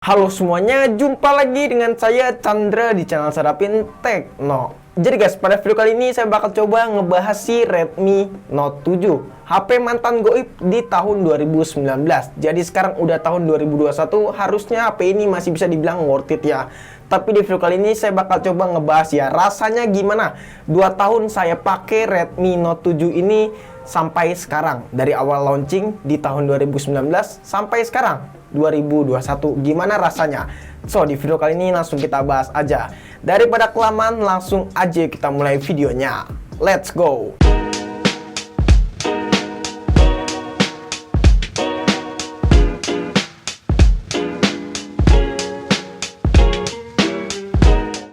Halo semuanya, jumpa lagi dengan saya Chandra di channel Serapin Tekno. Jadi guys, pada video kali ini saya bakal coba ngebahas si Redmi Note 7, HP mantan goib di tahun 2019. Jadi sekarang udah tahun 2021, harusnya HP ini masih bisa dibilang worth it ya. Tapi di video kali ini saya bakal coba ngebahas ya rasanya gimana 2 tahun saya pakai Redmi Note 7 ini sampai sekarang. Dari awal launching di tahun 2019 sampai sekarang 2021, gimana rasanya? So, di video kali ini langsung kita bahas aja. Daripada kelamaan, langsung aja kita mulai videonya. Let's go!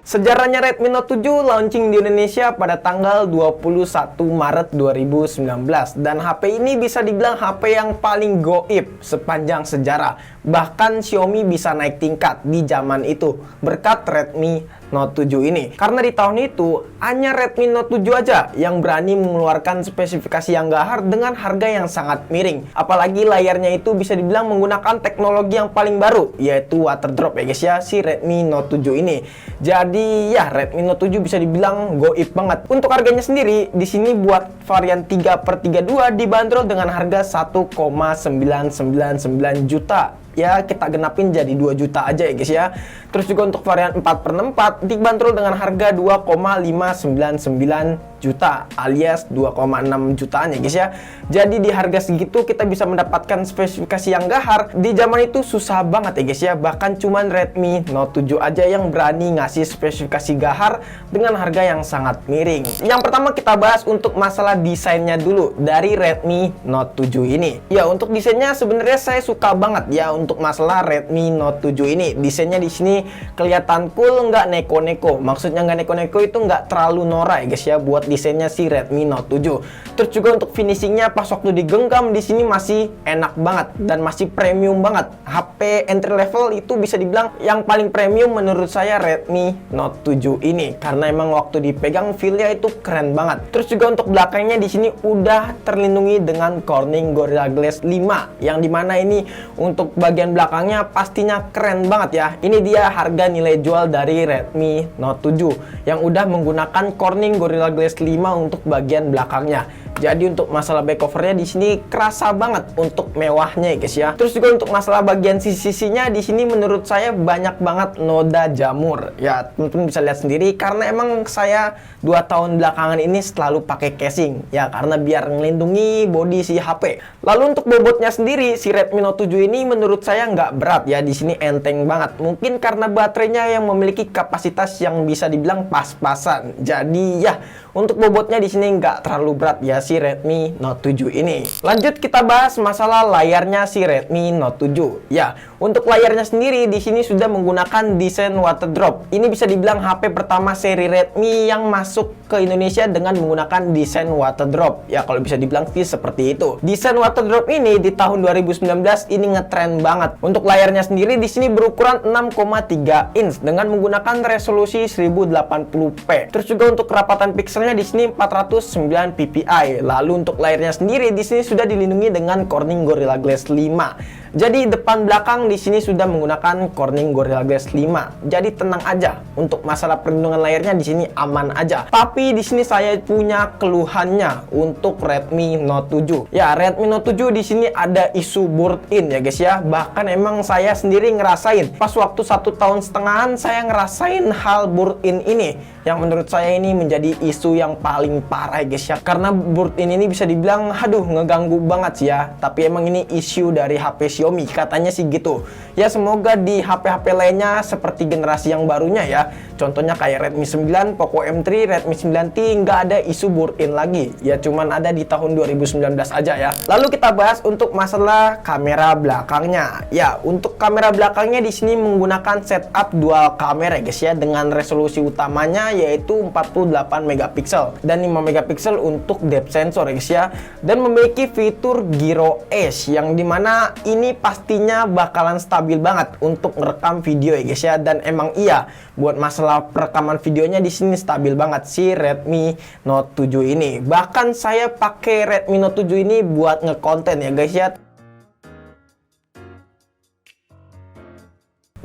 Sejarahnya Redmi Note 7 launching di Indonesia pada tanggal 21 Maret 2019 dan HP ini bisa dibilang HP yang paling goib sepanjang sejarah. Bahkan Xiaomi bisa naik tingkat di zaman itu berkat Redmi Note 7 ini. Karena di tahun itu hanya Redmi Note 7 aja yang berani mengeluarkan spesifikasi yang gahar dengan harga yang sangat miring. Apalagi layarnya itu bisa dibilang menggunakan teknologi yang paling baru, yaitu water drop ya guys ya, si Redmi Note 7 ini. Jadi ya Redmi Note 7 bisa dibilang goib banget. Untuk harganya sendiri di sini buat varian 3/32 dibanderol dengan harga 1,999 juta. Ya kita genapin jadi 2 juta aja ya guys ya. Terus juga untuk varian 4/64 dibanderol dengan harga 2,599 juta alias 2,6 jutaan ya guys ya. Jadi di harga segitu kita bisa mendapatkan spesifikasi yang gahar. Di zaman itu susah banget ya guys ya. Bahkan cuman Redmi Note 7 aja yang berani ngasih spesifikasi gahar dengan harga yang sangat miring. Yang pertama kita bahas untuk masalah desainnya dulu dari Redmi Note 7 ini. Ya untuk desainnya sebenarnya saya suka banget ya untuk masalah Redmi Note 7 ini. Desainnya di sini kelihatan cool, nggak neko-neko. Maksudnya nggak neko-neko itu nggak terlalu norak ya guys ya buat desainnya si Redmi Note 7. Terus juga untuk finishingnya pas waktu digenggam di sini masih enak banget dan masih premium banget. HP entry level itu bisa dibilang yang paling premium menurut saya Redmi Note 7 ini karena emang waktu dipegang feel-nya itu keren banget. Terus juga untuk belakangnya di sini udah terlindungi dengan Corning Gorilla Glass 5 yang dimana ini untuk bagian belakangnya pastinya keren banget ya. Ini dia harga nilai jual dari Redmi Note 7 yang udah menggunakan Corning Gorilla Glass 5 untuk bagian belakangnya. Jadi untuk masalah back covernya di sini kerasa banget untuk mewahnya ya guys ya. Terus juga untuk masalah bagian sisi-sisinya di sini menurut saya banyak banget noda jamur. Ya teman-teman bisa lihat sendiri karena emang saya 2 tahun belakangan ini selalu pakai casing ya karena biar melindungi bodi si HP. Lalu untuk bobotnya sendiri si Redmi Note 7 ini menurut saya nggak berat ya, di sini enteng banget. Mungkin karena baterainya yang memiliki kapasitas yang bisa dibilang pas-pasan. Jadi ya untuk bobotnya di sini nggak terlalu berat ya si Redmi Note 7 ini. Lanjut kita bahas masalah layarnya si Redmi Note 7. Ya, untuk layarnya sendiri di sini sudah menggunakan desain water drop. Ini bisa dibilang HP pertama seri Redmi yang masuk ke Indonesia dengan menggunakan desain water drop. Ya, kalau bisa dibilang sih seperti itu. Desain water drop ini di tahun 2019 ini ngetrend banget. Untuk layarnya sendiri di sini berukuran 6,3 inch dengan menggunakan resolusi 1080p. Terus juga untuk kerapatan pixelnya di sini 409 ppi. Lalu untuk layarnya sendiri di sini sudah dilindungi dengan Corning Gorilla Glass 5. Jadi depan belakang di sini sudah menggunakan Corning Gorilla Glass 5. Jadi tenang aja untuk masalah perlindungan layarnya di sini aman aja. Tapi di sini saya punya keluhannya untuk Redmi Note 7. Ya, Redmi Note 7 di sini ada isu burn-in ya guys ya. Bahkan emang saya sendiri ngerasain pas waktu 1,5 tahun saya ngerasain hal burn-in ini yang menurut saya ini menjadi isu yang paling parah ya guys ya. Karena burn-in ini bisa dibilang aduh ngeganggu banget sih ya. Tapi emang ini isu dari HP Xiaomi katanya sih gitu. Ya semoga di HP-HP lainnya seperti generasi yang barunya ya. Contohnya kayak Redmi 9, Poco M3, Redmi 9T nggak ada isu burn-in lagi. Ya cuman ada di tahun 2019 aja ya. Lalu kita bahas untuk masalah kamera belakangnya. Ya, untuk kamera belakangnya di sini menggunakan setup dual kamera guys ya dengan resolusi utamanya yaitu 48 megapiksel dan 5 megapiksel untuk depth sensor guys ya. Dan memiliki fitur Gyro Edge yang dimana ini pastinya bakalan stabil banget untuk merekam video ya guys ya. Dan emang iya buat masalah perekaman videonya di sini stabil banget si Redmi Note 7 ini. Bahkan saya pakai Redmi Note 7 ini buat ngekonten ya guys ya.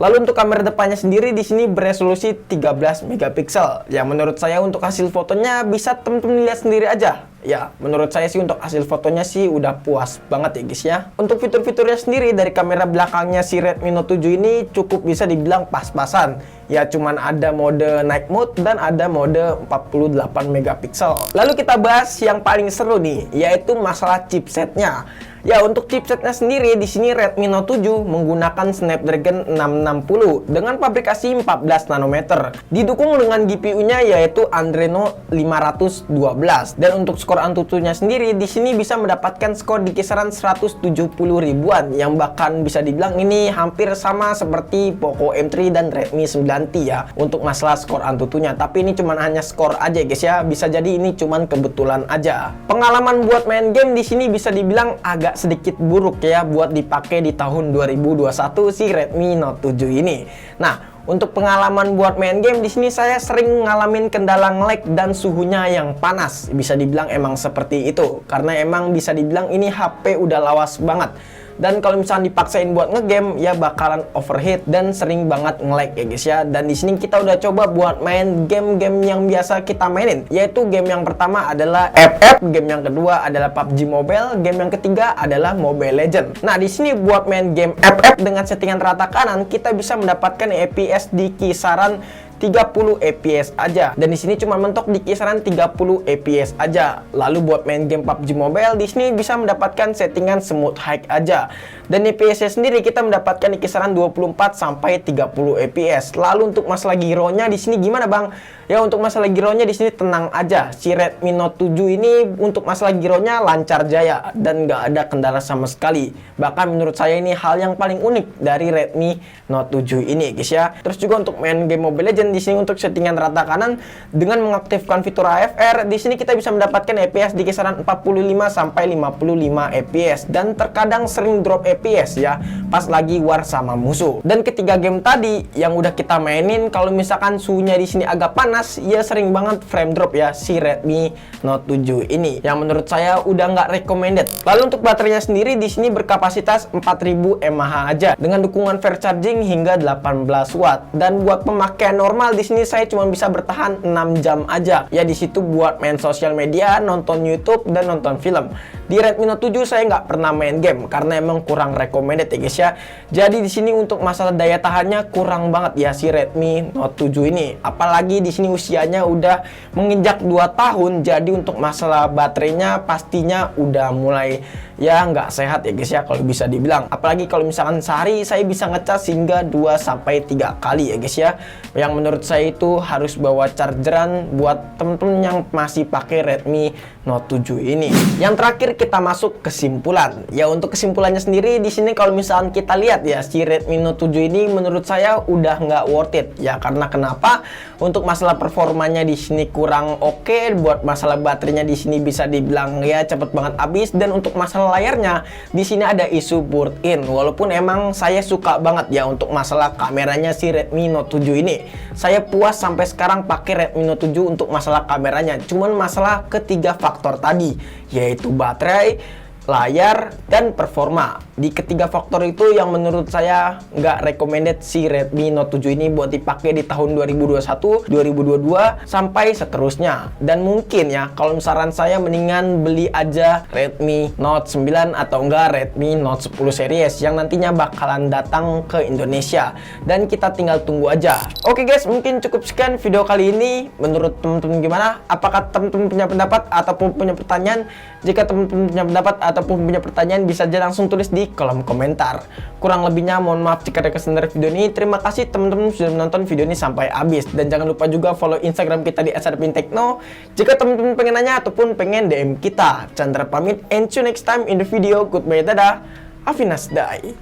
Lalu untuk kamera depannya sendiri di sini beresolusi 13 megapiksel. Yang menurut saya untuk hasil fotonya bisa temen-temen lihat sendiri aja. Ya, menurut saya sih untuk hasil fotonya sih udah puas banget ya guys ya. Untuk fitur-fiturnya sendiri dari kamera belakangnya si Redmi Note 7 ini cukup bisa dibilang pas-pasan. Ya, cuman ada mode night mode dan ada mode 48 megapiksel. Lalu kita bahas yang paling seru nih, yaitu masalah chipsetnya. Ya, untuk chipsetnya sendiri di sini Redmi Note 7 menggunakan Snapdragon 660 dengan pabrikasi 14 nanometer. Didukung dengan GPU-nya yaitu Adreno 512. Dan untuk skor Antutunya sendiri di sini bisa mendapatkan skor di kisaran 170 ribuan yang bahkan bisa dibilang ini hampir sama seperti Poco M3 dan Redmi 9T ya untuk masalah skor Antutunya. Tapi ini cuman hanya skor aja guys ya. Bisa jadi ini cuman kebetulan aja. Pengalaman buat main game di sini bisa dibilang agak sedikit buruk ya buat dipakai di tahun 2021 si Redmi Note 7 ini. Nah, untuk pengalaman buat main game di sini saya sering ngalamin kendala nge-lag dan suhunya yang panas. Bisa dibilang emang seperti itu karena emang bisa dibilang ini HP udah lawas banget. Dan kalau misalnya dipaksain buat ngegame ya bakalan overheat dan sering banget nge-lag ya guys ya. Dan di sini kita udah coba buat main game-game yang biasa kita mainin, yaitu game yang pertama adalah FF, game yang kedua adalah PUBG Mobile, game yang ketiga adalah Mobile Legends. Nah, di sini buat main game FF dengan settingan rata kanan kita bisa mendapatkan FPS di kisaran 30 fps aja, dan di sini cuma mentok di kisaran 30 fps aja. Lalu buat main game PUBG Mobile di sini bisa mendapatkan settingan smooth high aja, dan FPS-nya sendiri kita mendapatkan di kisaran 24 sampai 30 fps. Lalu untuk masalah gironya di sini gimana bang? Ya, untuk masalah gironya di sini tenang aja. Si Redmi Note 7 ini untuk masalah gironya lancar jaya dan nggak ada kendala sama sekali. Bahkan menurut saya ini hal yang paling unik dari Redmi Note 7 ini guys ya. Terus juga untuk main game Mobile Legends di sini untuk settingan rata kanan dengan mengaktifkan fitur AFR di sini kita bisa mendapatkan FPS di kisaran 45 sampai 55 FPS dan terkadang sering drop FPS ya pas lagi war sama musuh. Dan ketiga game tadi yang udah kita mainin kalau misalkan suhunya di sini agak panas ya sering banget frame drop ya si Redmi Note 7 ini yang menurut saya udah nggak recommended. Lalu untuk baterainya sendiri di sini berkapasitas 4000 mAh aja dengan dukungan fast charging hingga 18 watt, dan buat pemakaian normal di sini saya cuma bisa bertahan 6 jam aja. Ya di situ buat main sosial media, nonton YouTube dan nonton film. Di Redmi Note 7 saya nggak pernah main game karena emang kurang recommended ya guys ya. Jadi di sini untuk masalah daya tahannya kurang banget ya si Redmi Note 7 ini. Apalagi di sini usianya udah menginjak 2 tahun, jadi untuk masalah baterainya pastinya udah mulai ya nggak sehat ya guys ya kalau bisa dibilang. Apalagi kalau misalkan sehari saya bisa ngecas hingga 2 sampai 3 kali ya guys ya. Yang menurut saya itu harus bawa chargeran buat temen-temen yang masih pakai Redmi Note 7 ini. Yang terakhir kita masuk kesimpulan. Ya untuk kesimpulannya sendiri di sini kalau misalkan kita lihat ya si Redmi Note 7 ini menurut saya udah nggak worth it ya. Karena kenapa? Untuk masalah performanya di sini kurang oke, buat masalah baterainya di sini bisa dibilang ya cepet banget habis, dan untuk masalah layarnya di sini ada isu burn in. Walaupun emang saya suka banget ya untuk masalah kameranya si Redmi Note 7 ini. Saya puas sampai sekarang pakai Redmi Note 7 untuk masalah kameranya. Cuman masalah ketiga faktor tadi, yaitu baterai, layar, dan performa. Di ketiga faktor itu yang menurut saya nggak recommended si Redmi Note 7 ini buat dipakai di tahun 2021, 2022, sampai seterusnya. Dan mungkin ya kalau saran saya mendingan beli aja Redmi Note 9 atau enggak Redmi Note 10 series yang nantinya bakalan datang ke Indonesia. Dan kita tinggal tunggu aja. Oke guys, mungkin cukup sekian video kali ini. Menurut teman-teman gimana? Apakah teman-teman punya pendapat ataupun punya pertanyaan? Jika teman-teman punya pendapat ataupun punya pertanyaan bisa aja langsung tulis di kolom komentar. Kurang lebihnya mohon maaf jika ada kesalahan dari video ini. Terima kasih teman-teman sudah menonton video ini sampai habis, dan jangan lupa juga follow Instagram kita di @sarpintekno jika teman-teman pengen nanya ataupun pengen DM kita. Chandra pamit, and see you next time in the video. Goodbye, dadah, have a nice day.